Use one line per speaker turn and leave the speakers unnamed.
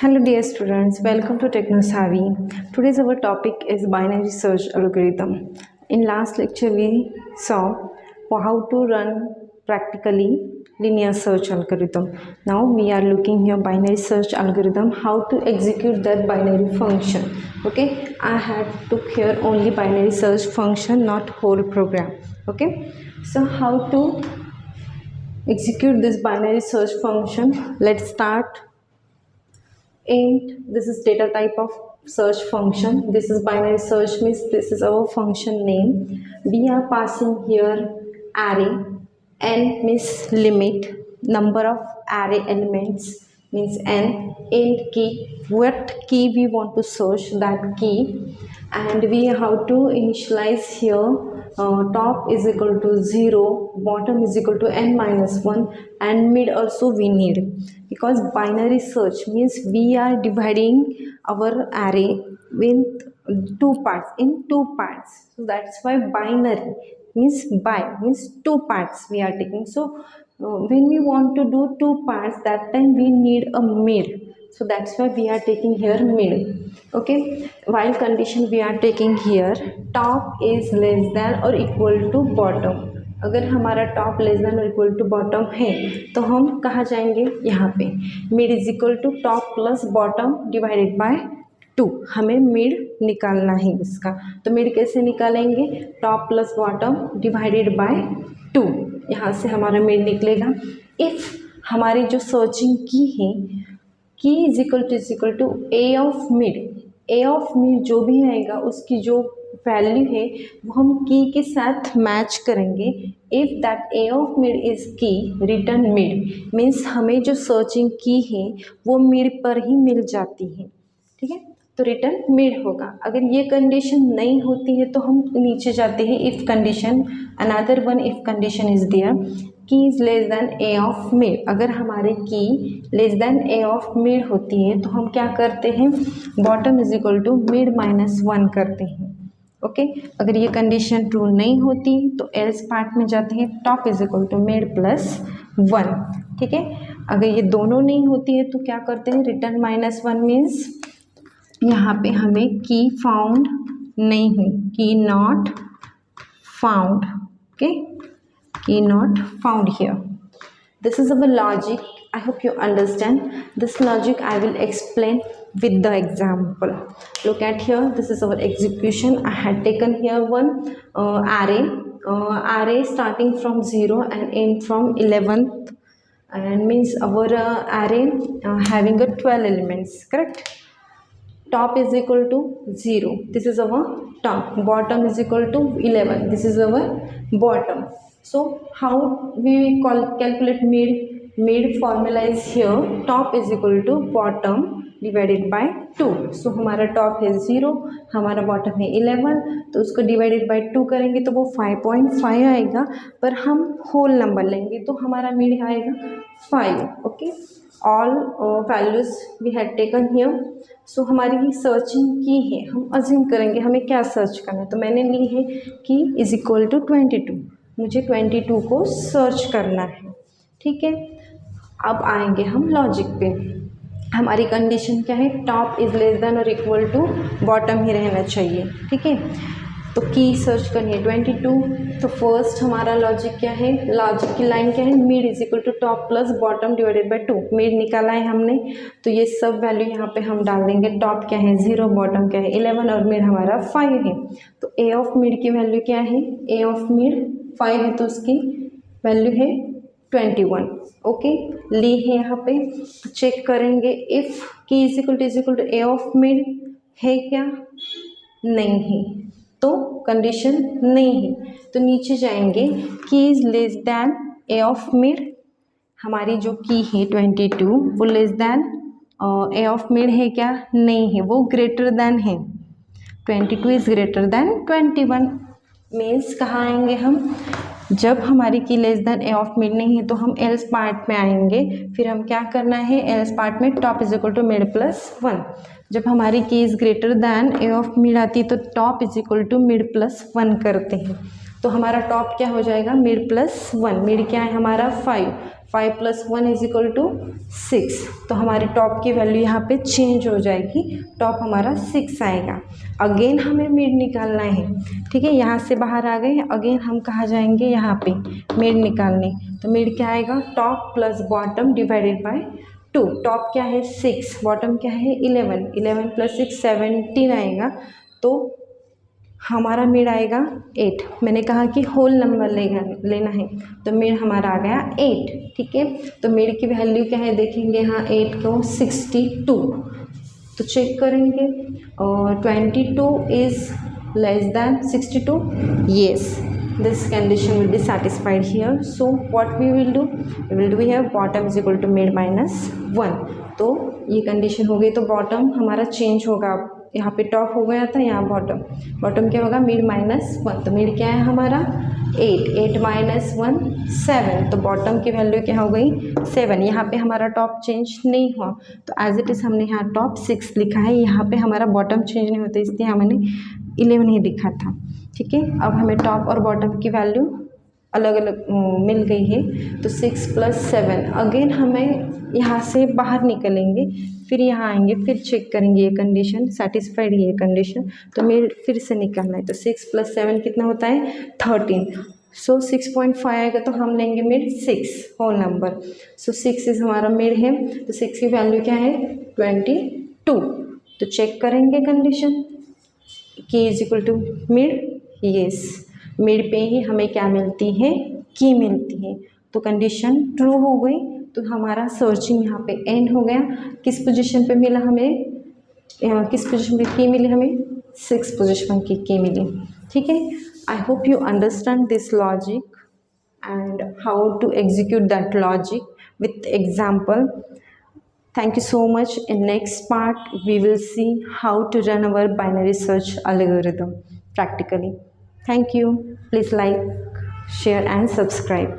Hello dear students, welcome to TechnoSavvy. Today's our topic is binary search algorithm. In last lecture we saw how to run practically linear search algorithm. Now we are looking here binary search algorithm, how to execute that binary function. Okay, I had took here only binary search function, not whole program. Okay, so how to execute this binary search function? Let's start. Int, this is data type of search function. This is binary search, means this is our function name. We are passing here array, n means limit, number of array elements means n, int key, what key we want to search, that key, and we have to initialize here top is equal to 0, bottom is equal to n minus 1, and mid also we need, because binary search means we are dividing our array with two parts, so that's why binary means means two parts we are taking. So when we want to do two parts, that time we need a mid, so that's why we are taking here mid. Okay, while condition we are taking here top is less than or equal to bottom. अगर हमारा top less than और equal to bottom है तो हम कहाँ जाएंगे, यहाँ पे mid is equal to top plus bottom divided by 2. हमें मिड निकालना है इसका, तो मिड कैसे निकालेंगे, top plus bottom divided by 2, यहाँ से हमारा मिड निकलेगा. इफ़ हमारी जो सर्चिंग की है key is equal to A of mid जो भी आएगा उसकी जो वैल्यू है वो हम की के साथ मैच करेंगे. If that A of mid is की रिटर्न मिड, मीन्स हमें जो सर्चिंग की है वो मिड पर ही मिल जाती है. ठीक है, तो रिटर्न मिड होगा. अगर ये कंडीशन नहीं होती है तो हम नीचे जाते हैं if condition, another one if condition is there key is less than A of mid. अगर हमारे key less than A of mid होती है तो हम क्या करते हैं, bottom is equal to mid minus 1 करते हैं. ओके, अगर ये कंडीशन ट्रू नहीं होती तो एल्स पार्ट में जाते हैं, top is equal to mid plus 1. ठीक है, अगर ये दोनों नहीं होती है तो क्या करते हैं, रिटर्न माइनस 1 मीन्स यहाँ पे हमें की फाउंड नहीं हुई, की not found. Okay, key not found here. This is our logic. I hope you understand. This logic I will explain with the example. Look at here, this is our execution. I had taken here one array starting from 0 and end from 11th, and means our array having a 12 elements, correct. Top is equal to 0, this is our top. Bottom is equal to 11, this is our bottom. So how we calculate mid? Mid formula is here, top is equal to bottom divided by 2. So हमारा top है 0, हमारा bottom है 11, तो उसको divided by 2 करेंगे तो वो 5.5 आएगा, पर हम होल नंबर लेंगे तो हमारा मिड आएगा 5. Okay, all values we had taken here. So हमारी सर्चिंग की है, हम अज्यूम करेंगे हमें क्या सर्च करना है, तो मैंने ली है कि इज इक्वल टू 22, मुझे 22 को सर्च करना है. ठीक है, अब आएंगे हम लॉजिक पे. हमारी कंडीशन क्या है, टॉप इज लेस देन और इक्वल टू बॉटम ही रहना चाहिए. ठीक है, तो की सर्च करनी है 22. तो फर्स्ट हमारा लॉजिक क्या है, लॉजिक की लाइन क्या है, mid is equal to top plus bottom divided by 2. Mid निकाला है हमने, तो ये सब वैल्यू यहाँ पे हम डाल देंगे. टॉप क्या है 0, बॉटम क्या है 11 और मिड हमारा 5 है. तो ए ऑफ मिड की वैल्यू क्या है, ए ऑफ मिड 5 है तो उसकी वैल्यू है 21. ओके, ली है यहाँ पे. चेक करेंगे if key is equal to A of mid है क्या, नहीं है, तो कंडीशन नहीं है, तो नीचे जाएंगे की is less than a of mid. हमारी जो की है 22 वो less than a of mid है क्या, नहीं है, वो ग्रेटर दैन है. 22 इज़ ग्रेटर दैन 21. मीन्स कहाँ आएंगे हम, जब हमारी की less than A of mid नहीं है तो हम एल्स पार्ट में आएंगे. फिर हम क्या करना है, एल्स पार्ट में top is equal to mid plus 1. जब हमारी key is greater than a of mid आती है तो top is equal to mid plus 1 करते हैं, तो हमारा टॉप क्या हो जाएगा, मिड प्लस 1. मिड क्या है हमारा 5. 5 + 1 = 6। तो हमारी टॉप की वैल्यू यहाँ पे चेंज हो जाएगी, टॉप हमारा 6 आएगा। अगेन हमें मिड निकालना है, ठीक है। यहाँ से बाहर आ गए, अगेन हम कहाँ जाएंगे, यहाँ पे मिड निकालने। तो मिड क्या आएगा, top plus bottom divided by 2। Top क्या है 6, बॉटम क्या है 11, 11 + 6 17 आएगा। तो हमारा मिड आएगा 8। मैंने कहा कि होल नंबर लेना है, तो मिड हमारा आ गया 8, ठीक है। तो मिड की वैल्यू क्या है देखेंगे, हाँ 8 को 62, तो चेक करेंगे। और 22 is less than 62, yes, this condition will be satisfied here. So what we will do here, bottom is equal to mid minus 1। तो ये कंडीशन हो गई। तो बॉटम हमारा चेंज होगा, यहाँ पे टॉप हो गया था, यहाँ बॉटम, बॉटम क्या होगा मिड माइनस 1। तो मिड क्या है हमारा 8, 8 - 1 7। तो बॉटम की वैल्यू क्या हो गई 7। यहाँ पे हमारा टॉप चेंज नहीं हुआ, तो एज इट इज़ हमने यहाँ टॉप 6 लिखा है, यहाँ पे हमारा बॉटम चेंज नहीं होता, इसलिए हमने 11 ही लिखा था, ठीक है। अब हमें टॉप और बॉटम की वैल्यू अलग अलग मिल गई है। तो 6 + 7, अगेन हमें यहाँ से बाहर निकलेंगे, फिर यहाँ आएंगे, फिर चेक करेंगे ये कंडीशन सेटिस्फाइड है, ये कंडीशन, तो मेरे फिर से निकलना है। तो 6 + 7 कितना होता है 13। सो 6.5 आएगा, तो हम लेंगे मिड 6 होल नंबर। सो 6 इज हमारा मिड है, तो 6 की वैल्यू क्या है 22। तो चेक करेंगे condition key is equal to mid, yes, mid पे ही हमें क्या मिलती है, की मिलती है। तो कंडीशन ट्रू हो गई, तो हमारा सर्चिंग यहाँ पे एंड हो गया। किस पोजीशन पे मिला हमें, किस पोजीशन पे की मिली हमें, 6 पोजीशन की मिली, ठीक है। I hope you understand this logic and how to execute that logic with example. Thank you so much. In next part we will see how to run our binary search algorithm practically. Thank you. Please like, share and subscribe.